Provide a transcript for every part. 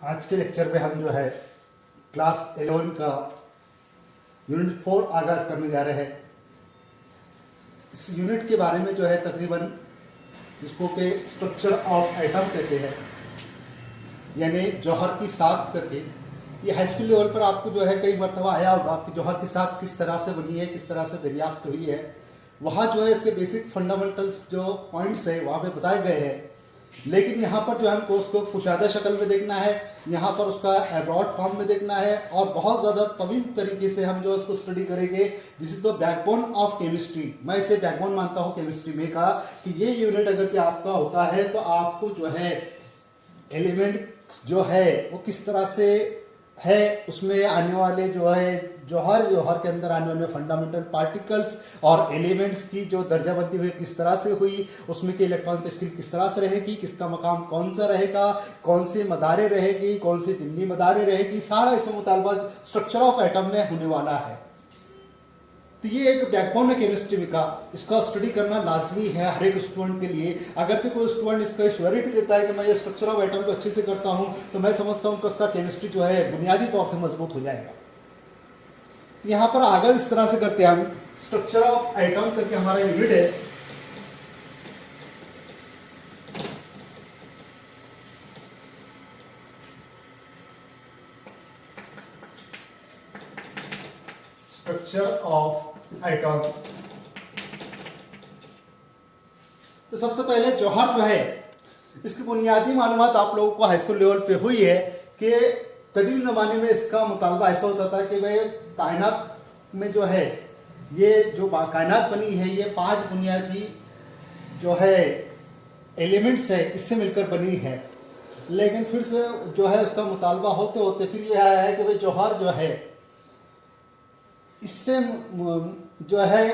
आज के लेक्चर में हम जो है क्लास 11 का यूनिट 4 आगाज करने जा रहे हैं। इस यूनिट के बारे में जो है तकरीबन जिसको के स्ट्रक्चर ऑफ एटम कहते हैं, यानी जौहर की साख करके। ये हाई स्कूल लेवल पर आपको जो है कई मरतबा आया होगा कि जौहर की साख किस तरह से बनी है, किस तरह से दरियाफ्त हुई है। वहाँ जो है इसके बेसिक फंडामेंटल्स जो पॉइंट्स है वहाँ पे बताए गए हैं। लेकिन यहाँ पर जो है हमको उसको कुशादा शक्ल में देखना है, यहाँ पर उसका एब्रॉड फॉर्म में देखना है और बहुत ज़्यादा तवील तरीके से हम जो इसको स्टडी करेंगे। This is the backbone of chemistry. मैं इसे बैकबोन मानता हूँ केमिस्ट्री में का कि ये यूनिट अगर आपका होता है तो आपको जो है एलिमेंट जो है वो किस तरह से है, उसमें आने वाले जो है जौहर के अंदर आने वाले फंडामेंटल पार्टिकल्स और एलिमेंट्स की जो दर्जाबंदी हुई किस तरह से हुई, उसमें की इलेक्ट्रॉन तश्कील किस तरह से रहेगी, किसका मकाम कौन सा रहेगा, कौन सी मदारें रहेगी, कौन सी जिन्नी मदारें रहेगी, सारा इसमें मुतालबा स्ट्रक्चर ऑफ एटम में होने वाला है। तो ये एक बैकबोन है केमिस्ट्री का, इसका स्टडी करना लाजमी है हर एक स्टूडेंट के लिए। अगर तो कोई स्टूडेंट इसका श्योरिटी देता है कि मैं ये स्ट्रक्चर ऑफ एटम को अच्छे से करता हूँ तो मैं समझता हूँ कि उसका केमिस्ट्री जो है बुनियादी तौर से मजबूत हो जाएगा। तो यहाँ पर आगे इस तरह से करते हैं हम स्ट्रक्चर ऑफ एटम करके हमारा यूनिट है। Structure of atom. तो सबसे पहले जौहर जो है इसकी बुनियादी मालूमात आप लोगों को हाई स्कूल लेवल पे हुई है कि कदीम ज़माने में इसका मुतालबा ऐसा होता था कि भाई कायनात में जो है ये जो कायनात बनी है ये 5 बुनियादी जो है एलिमेंट्स है इससे मिलकर बनी है। लेकिन फिर से जो है उसका मुतालबा होते होते फिर ये आया है कि भाई जौहर जो है इससे जो है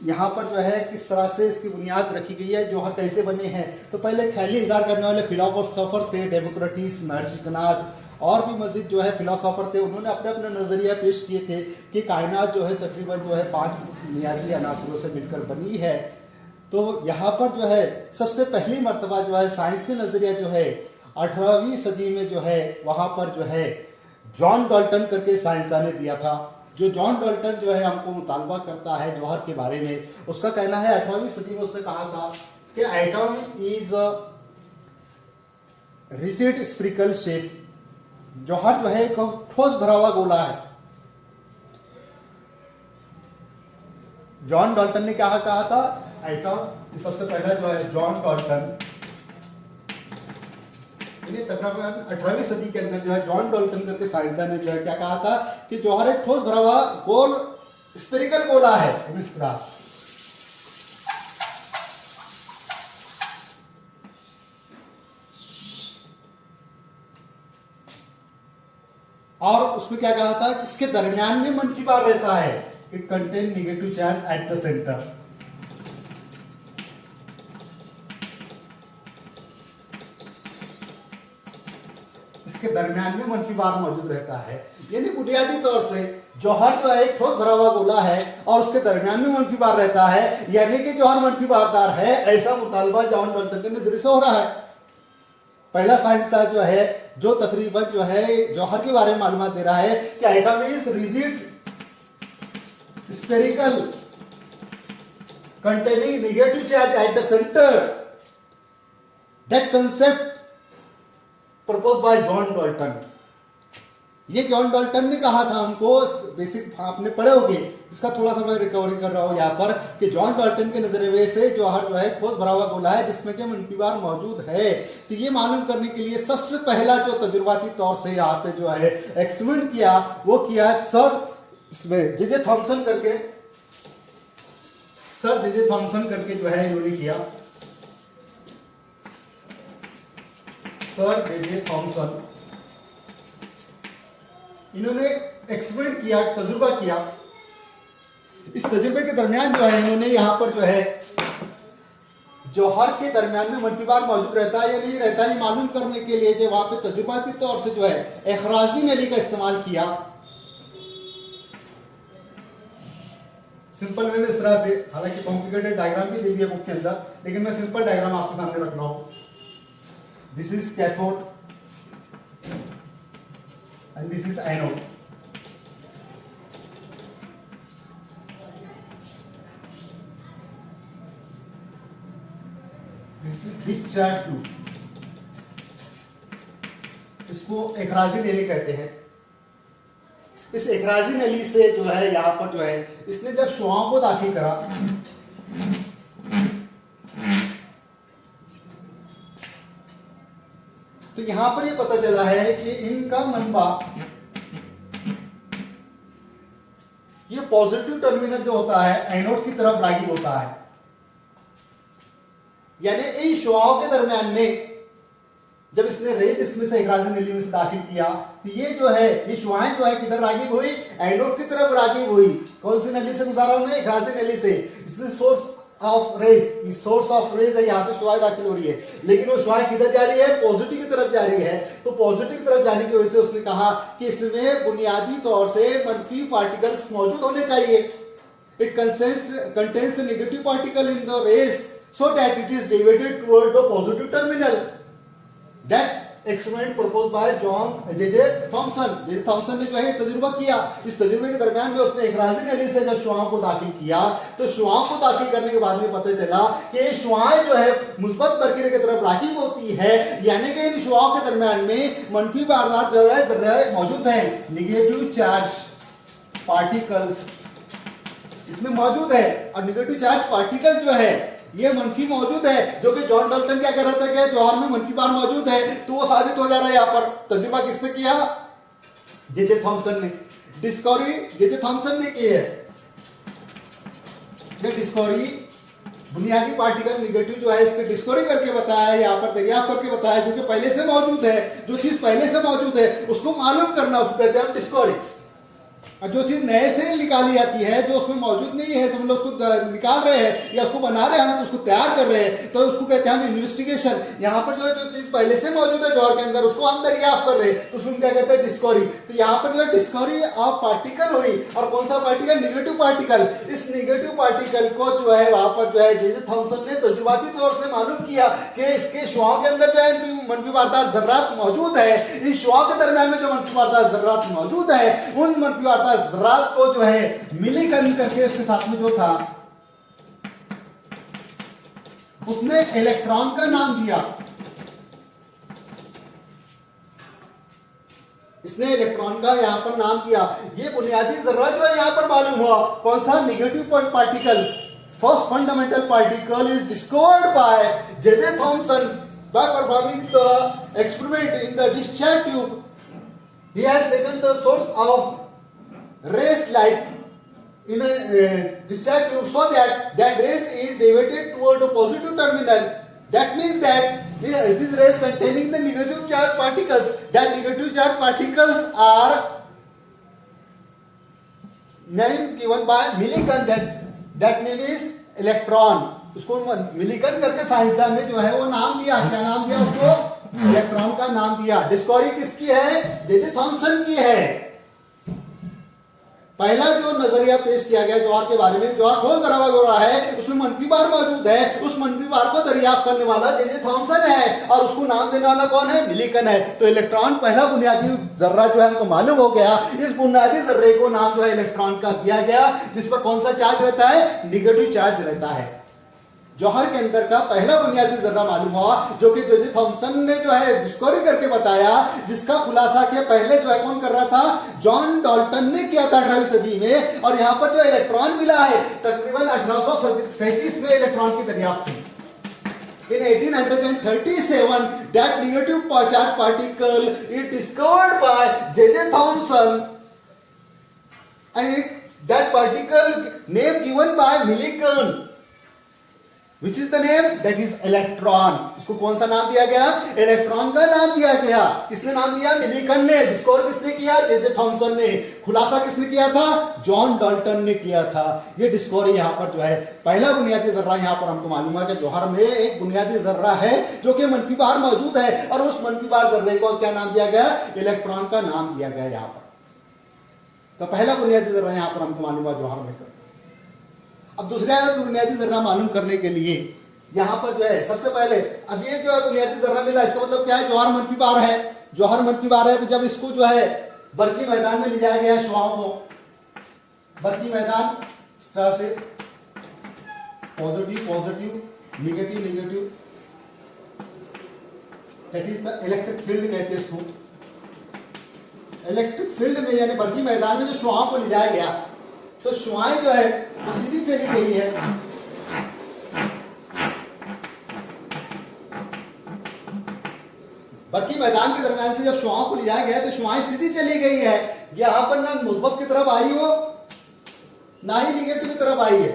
यहाँ पर जो है किस तरह से इसकी बुनियाद रखी गई है, जौहर कैसे बने हैं। तो पहले ख्याली इज़हार करने वाले फिलोसोफर थे, डेमोक्रेटिस, महर्षि कनाद और भी मजीद जो है फिलोसोफर थे। उन्होंने अपने अपने नज़रिया पेश किए थे कि कायनात जो है तकरीबन जो है 5 बुनियादी अनासरों से मिलकर बनी है। तो यहाँ पर जो है सबसे पहली मरतबा जो है साइंसी नज़रिया जो है 18वीं सदी में जो है वहाँ पर जो है जॉन डाल्टन करके साइंसदान ने दिया था। जो जॉन डाल्टन जो है हमको मुतालबा करता है जौहर के बारे में, उसका कहना है 18वीं सदी में उसने कहा था कि atom is rigid spherical shape. जौहर जो है एक ठोस भरा हुआ गोला है। जॉन डाल्टन ने क्या कहा था, एटम सबसे पहला जो है जॉन डाल्टन तकरीबन 18वीं सदी के अंदर जो है जॉन डाल्टन करके साइंसदान ने जो है क्या कहा था कि जौहर एक ठोस भरा हुआ गोल स्फेरिकल गोला है इस तरह। और उसमें क्या कहा था कि इसके दरमियान में मनफी बार रहता है। It contain negative charge at the centre. इसके दरमियान में मनफी बार मौजूद रहता है। यानी बुनियादी तौर से जौहर जो है एक ठोस भरा हुआ गोला है और उसके दरमियान में मनफी बार रहता है, यानी कि जौहर मनफी बारदार है, ऐसा मुतालबा जॉन डाल्टन के नजरिए से हो रहा है। पहला साइंसदान जो है जो तकरीबन जो है जौहर के बारे में मालूमात दे रहा है कि atom is rigid spherical containing negative charge at the centre. That concept propose by John Dalton. ये जॉन डाल्टन ने कहा था हमको, बेसिक आपने पढ़े होंगे, इसका थोड़ा सा मैं रिकवरी कर रहा हूँ यहाँ पर कि जॉन डाल्टन के नजरिए से जौहर जो है ठोस भरा हुआ गोला है जिसमें कि मनफी बार मौजूद है। तो ये मालूम करने के लिए सबसे पहला जो तजुर्बाती तौर से यहाँ पे जो है एक्सपेरिमेंट किया वो किया सर इसमें जे थॉमसन करके, सर जे थॉमसन करके जो है इन्होंने किया। सर जे थॉमसन इन्होंने एक्सपेरिमेंट किया, तजुर्बा किया। इस तजुर्बे के दरमियान जो है इन्होंने यहाँ पर जो है जौहर के दरमियान में मनफी बार मौजूद रहता है या नहीं रहता है मालूम करने के लिए जो वहां पे तजुर्बाती तौर से जो है एखराजी नली का इस्तेमाल किया। सिंपल वे में इस तरह से, हालांकि कॉम्प्लिकेटेड डायग्राम भी दी हुई है बुक के अंदर, लेकिन मैं सिंपल डायग्राम आपके सामने रख रहा हूं। This is cathode, this is anode. Discharge tube, इसको एकराजी नली कहते हैं। इस एकराजी नली से जो है यहां पर जो है इसने जब शुआओं को दाखिल करा तो यहां पर ये पता चला है कि इनका मनबा, ये पॉजिटिव टर्मिनल जो होता है एनोड की तरफ रागिब होता है, यानी इन शुआओं के दरमियान में जब इसने रेत इसमें से एकराजी नली में से दाखिल किया तो ये जो है ये शुआएं जो है किधर रागिब हुई, एनोड की तरफ रागिब हुई। कौन सी नली से गुजारा उन्हें, एकराजी नली से। Source of rays, source of rays है, यहां से शुआएं दाखिल हो रही है, लेकिन वो शुआएं किधर जा रही है, पॉजिटिव की तरफ जा रही है। तो पॉजिटिव की तरफ जाने की वजह से उसने कहा कि इसमें बुनियादी तौर से मंफी पार्टिकल्स मौजूद होने चाहिए। It contains negative particle in the rays so that it is deviated toward the positive terminal. That experiment proposed by John J.J. Thomson. J.J. Thomson ने जो है तजुर्बा किया। इस तजुर्बे के दरमियान में उसने एकराजी नली से जब शुआओं को दाखिल किया तो शुआओं को दाखिल करने के बाद में पता चला कि शुआएं जो है मुस्बत प्रक्रिया की तरफ रागिब होती है, यानी कि इन शुआओं के दरमियान में मंफी पदार्थ जो है जर्रा मौजूद है, नेगेटिव चार्ज पार्टिकल्स इसमें मौजूद है। और नेगेटिव चार्ज पार्टिकल जो है ये मंफी मौजूद है, जो कि जॉन डाल्टन क्या कह रहा था कि जौहर में मंफी बार मौजूद है, तो वो साबित हो जा रहा है। यहां पर तजुर्बा किसने किया, जे.जे. थॉमसन ने। Discovery JJ. थॉमसन ने की है। ये डिस्कवरी बुनियादी पार्टिकल नेगेटिव जो है इसके डिस्कवरी करके बताया है, यहाँ पर दरियाफ्त करके बताया, जो कि पहले से मौजूद है। जो चीज पहले से मौजूद है उसको मालूम करना, उसको कहते हैं डिस्कवरी। और जो चीज नए से निकाली जाती है, जो उसमें मौजूद नहीं है, समझ लो उसको निकाल रहे हैं या उसको बना रहे हैं, हम उसको तैयार कर रहे हैं, तो उसको कहते हैं हम इन्वेस्टिगेशन। यहाँ पर जो है जो चीज पहले से मौजूद है जौहर के अंदर उसको हम दरियाफ्त कर रहे हैं, तो उसको क्या कहते हैं डिस्कवरी। तो यहाँ पर जो डिस्कवरी ऑफ पार्टिकल हुई, और कौन सा पार्टिकल, निगेटिव पार्टिकल। इस निगेटिव पार्टिकल को जो है वहां पर जो है जे.जे. थॉमसन ने तजुर्बाती तौर से मालूम किया कि इसके शुआओं के अंदर जो है मंफी वारदात जर्रात मौजूद है। इन शुआओं के दरमियान में जो मंफी वारदात जर्रात मौजूद है, उन मंफी वारदात जर्रात को जो है मिलीकन करके उसके साथ में जो था उसने इलेक्ट्रॉन का नाम दिया। इसने इलेक्ट्रॉन का यहां पर नाम दिया। ये बुनियादी जर्रा जो है यहां पर मालूम हुआ, कौन सा, negative particle. First fundamental particle is discovered by J J. Thomson by performing the experiment in the discharge tube. He has taken the source of rays light in a discharge tube so that rays is deviated toward the positive terminal. That means that these rays containing the negative charge particles, that negative charge particles are name given by Millikan, that name is electron. उसको मिलीकन करके साइंसदान ने जो है वो नाम दिया, क्या नाम दिया उसको, इलेक्ट्रॉन का नाम दिया। डिस्कवरी किसकी है, जे.जे. थॉमसन की है। पहला जो नजरिया पेश किया गया जौहर के बारे में, जौहर खोल करा हुआ है, उसमें मंफी बार मौजूद है, उस मंफी बार को दरियाफ्त करने वाला जे.जे. थॉमसन है, और उसको नाम देने वाला कौन है, मिलीकन है। तो इलेक्ट्रॉन पहला बुनियादी जर्रा जो है हमको मालूम हो गया। इस बुनियादी जर्रे को नाम जो है इलेक्ट्रॉन का दिया गया, जिस पर कौन सा चार्ज रहता है, निगेटिव चार्ज रहता है। जौहर के अंदर का पहला बुनियादी जर्रा मालूम हुआ, जो कि जे.जे. थॉमसन ने जो है डिस्कवरी करके बताया, जिसका खुलासा के पहले जो है कौन कर रहा था, जॉन डाल्टन ने किया था 18वीं सदी में। और यहाँ पर जो इलेक्ट्रॉन मिला है तकरीबन 1837 में इलेक्ट्रॉन की दरियाफ्त हुई। In 1837, that negative charge particle is discovered by J.J. Thomson, and that particle name given by Millikan, which is the name, that is electron. इसको कौन सा नाम दिया गया, इलेक्ट्रॉन का नाम दिया गया। किसने नाम दिया, मिलीकन ने। डिस्कवर किसने किया, जे.जे. थॉमसन ने। खुलासा किसने किया था, जॉन डाल्टन ने किया था। ये डिस्कवरी यहाँ पर जो है पहला बुनियादी जर्रा यहाँ पर हमको मालूम है कि जौहर में एक बुनियादी जर्रा है जो कि मंफी बार मौजूद है, और उस मंफी बार जर्रे को क्या नाम दिया गया, इलेक्ट्रॉन का नाम दिया गया यहाँ पर। तो पहला बुनियादी जर्रा यहाँ पर हमको मालूम है जौहर में। अब दूसरा बुनियादी जर्रा मालूम करने के लिए यहां पर जो है सबसे पहले, अब ये जो है बुनियादी जर्रा मिला, इसका मतलब क्या है, जौहर मंफी बार है। जौहर मंफी बार है, तो जब इसको जो है बर्की मैदान में ले जाया गया शुआओं को। बर्की मैदान इस तरह से positive positive, negative negative, that is the electric field कहते हैं इसको। इलेक्ट्रिक फील्ड में यानी बर्की मैदान में जो शुआओं को ले जाया गया, तो शुआएं जो है वो सीधी चली गई है। बर्की मैदान के दरमियान से जब शुआओं को ले जाया गया तो शुआएं सीधी चली गई है। यहां पर ना मुस्बत की तरफ आई हो ना ही निगेटिव की तरफ आई है,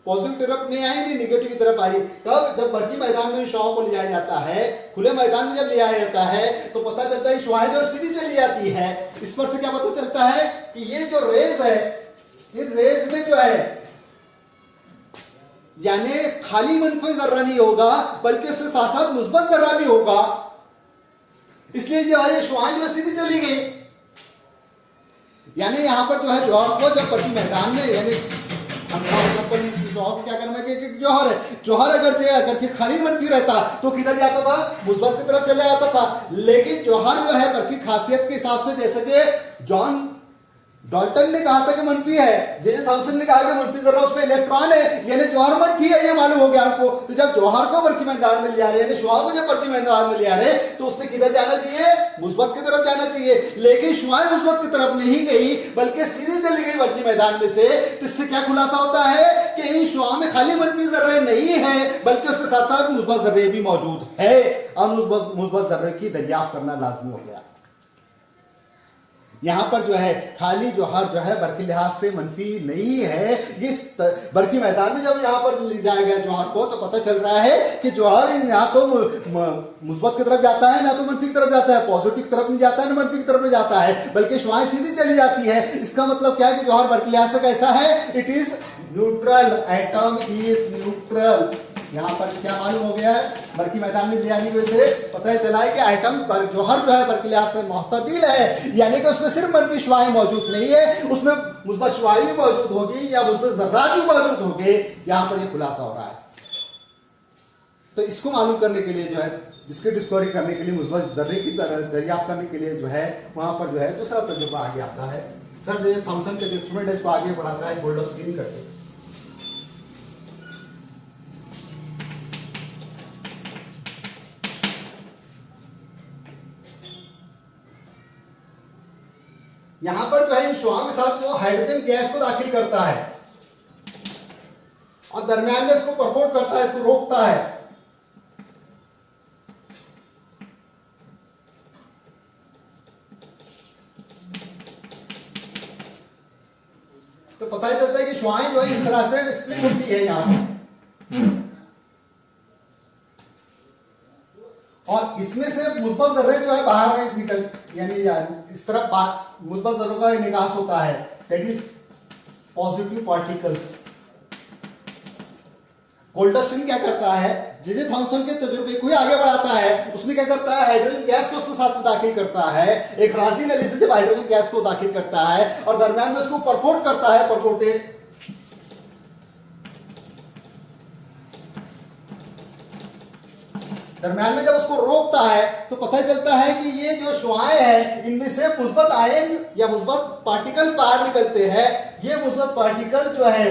पॉजिटिव तरफ नहीं आई नहीं निगेटिव की तरफ आई। तब जब बर्की मैदान में शुआओं को ले जाया जाता है, खुले मैदान में जब ले आया जाता है तो पता चलता है शुआएं जो सीधी चली जाती है। इस पर से क्या पता चलता है कि ये जो रेज है, इन रेज में जो है यानी खाली मनफी जर्रा नहीं होगा बल्कि उसके साथ साथ मुस्बत जर्रा भी होगा, इसलिए जो है शुआएं जो सीधी चली गई। यानी यहां पर जो है जौहर को जब बर्की मैदान में यानी क्या करना है कि जौहर है, जौहर अगर खाली मनफी रहता तो किधर जाता था, मुस्बत की तरफ चले जाता था। लेकिन जौहर जो है बर्की खासियत के हिसाब से, जैसे कि जॉन डाल्टन ने कहा था कि मनफी है, जे थॉमसन ने कहा कि मनफी जरा उसमें इलेक्ट्रॉन है, यानी जौहर मनफी है, ये मालूम हो गया आपको। तो जब जौहर को बर्की मैदान में ले आ रहे हैं, शुआ को जब बर्की मैदान में ले आ रहे तो उसने किधर जाना चाहिए, मुस्बत की तरफ जाना चाहिए। लेकिन शुआ मुस्बत की तरफ नहीं गई बल्कि सीधी चली गई बर्की मैदान में से। तो इससे क्या खुलासा होता है कि इन शुआ में खाली मनफी जर्रे नहीं है बल्कि उसके साथ साथ मुस्बत जर्रे भी मौजूद है, और मुस्बत जर्रे की दरियाफ्त करना लाजमी हो गया। यहां पर जो है खाली जौहर जो है बर्की लिहाज से मनफी नहीं है। इस बर्की मैदान में जब यहां पर ले जाया गया जौहर को तो पता चल रहा है कि जौहर ना तो मुस्बत की तरफ जाता है ना तो मनफी की तरफ जाता है, पॉजिटिव की तरफ नहीं जाता है ना मनफी की तरफ नहीं जाता है, बल्कि शुआएं सीधी चली जाती है। इसका मतलब क्या है कि जौहर बर्की लिहाज से कैसा है, it is neutral, atom is neutral. यहां पर क्या मालूम हो गया है, बर्की मैदान में ले आने की वजह से पता चला है कि एटम जौहर जो है बर्की लिहाज से मुअतदिल है, यानी कि उसमें सिर्फ मनफी शुआएं मौजूद नहीं है, उसमें मुस्बत शुआएं भी मौजूद होगी या मुस्बत जर्रात भी मौजूद होंगे। यहां पर ये खुलासा हो रहा है। तो इसको मालूम करने के लिए जो है, इसकी डिस्कवरी करने के लिए, मुस्बत जर्रे की दरियाफ्त करने के लिए जो है वहां पर जो है दूसरा तजुर्बा आगे आता है। सर जो थॉमसन के इंस्ट्रूमेंट है इसको आगे बढ़ाता है गोल्डस्टीन करके। यहां पर जो है शुआ के साथ जो हाइड्रोजन गैस को दाखिल करता है और दरमियान में इसको परपोर्ट करता है, इसको रोकता है। तो पता ही चलता है कि शुआएं जो है इस तरह से स्प्लिट होती है यहां पर, और इसमें से मुस्बत जर्रे जो है बाहर निकल यानी इस तरफ मुस्बत जर्रों का निकास होता है, that is positive particles. Goldstein क्या करता है, जे थॉमसन के तजुर्बे को ही आगे बढ़ाता है। उसमें क्या करता है, हाइड्रोजन गैस को उसके साथ में दाखिल करता है, एक राजी नली से जब हाइड्रोजन गैस को दाखिल करता है और दरमियान में उसको परपोर्ट करता है, परपोर्टेड दरमियान में जब उसको रोकता है तो पता चलता है कि ये जो शुआएं हैं इनमें से मुस्बत आयन या मुस्बत पार्टिकल बाहर निकलते हैं। ये मुस्बत पार्टिकल जो है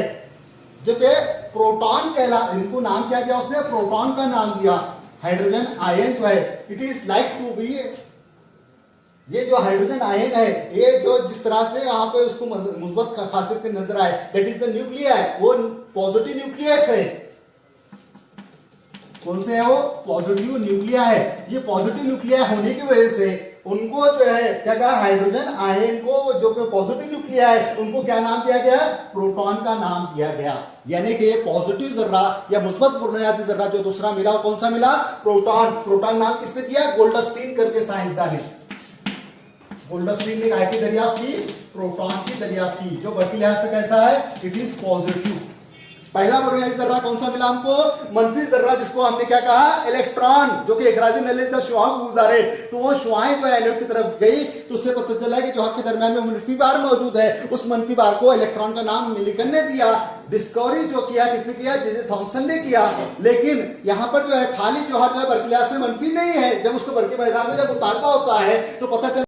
जो कि प्रोटॉन कहला, इनको नाम क्या दिया उसने, प्रोटॉन का नाम दिया। हाइड्रोजन आयन जो है it is like to be, ये जो हाइड्रोजन आयन है ये जो जिस तरह से यहाँ पे उसको मुस्बत खासियत नजर आए, दैट इज द न्यूक्लियर, वो पॉजिटिव न्यूक्लियस है। कौन से है वो, पॉजिटिव न्यूक्लिया है। ये पॉजिटिव न्यूक्लिया होने की वजह से उनको जो है क्या कहा, हाइड्रोजन आयन को जो कि पॉजिटिव न्यूक्लिया है उनको क्या नाम दिया गया, प्रोटॉन का नाम दिया गया। यानी कि पॉजिटिव जर्रा या मुस्बत बुनियादी जर्रा जो दूसरा मिला वो कौन सा मिला, प्रोटॉन। प्रोटॉन नाम किसने दिया, गोल्डस्टीन करके साइंसदान ने। गोल्डस्टीन ने काय की दरियाफ्त की, प्रोटॉन की दरियाफ्त की, जो बर्की लिहाज से कैसा है, इट इज पॉजिटिव। पहला बुनियादी जर्रा कौन सा मिला हमको, मनफी जर्रा, जिसको हमने क्या कहा, इलेक्ट्रॉन, जो कि इखराजी नली से शुआ को गुजारे तो वो शुआएं जो एनोड की तरफ गई तो उससे पता चला कि जौहर के दरमियान में मनफी बार मौजूद है। उस मनफी बार को इलेक्ट्रॉन का नाम मिलिकन ने दिया। डिस्कवरी जो किया किसने किया, जे थॉमसन ने किया। लेकिन यहाँ पर जो है खाली जौहर जो है बर्की लिहाज से मनफी नहीं है। जब उसको बर्की मैदान में जब उतारता होता है तो पता चला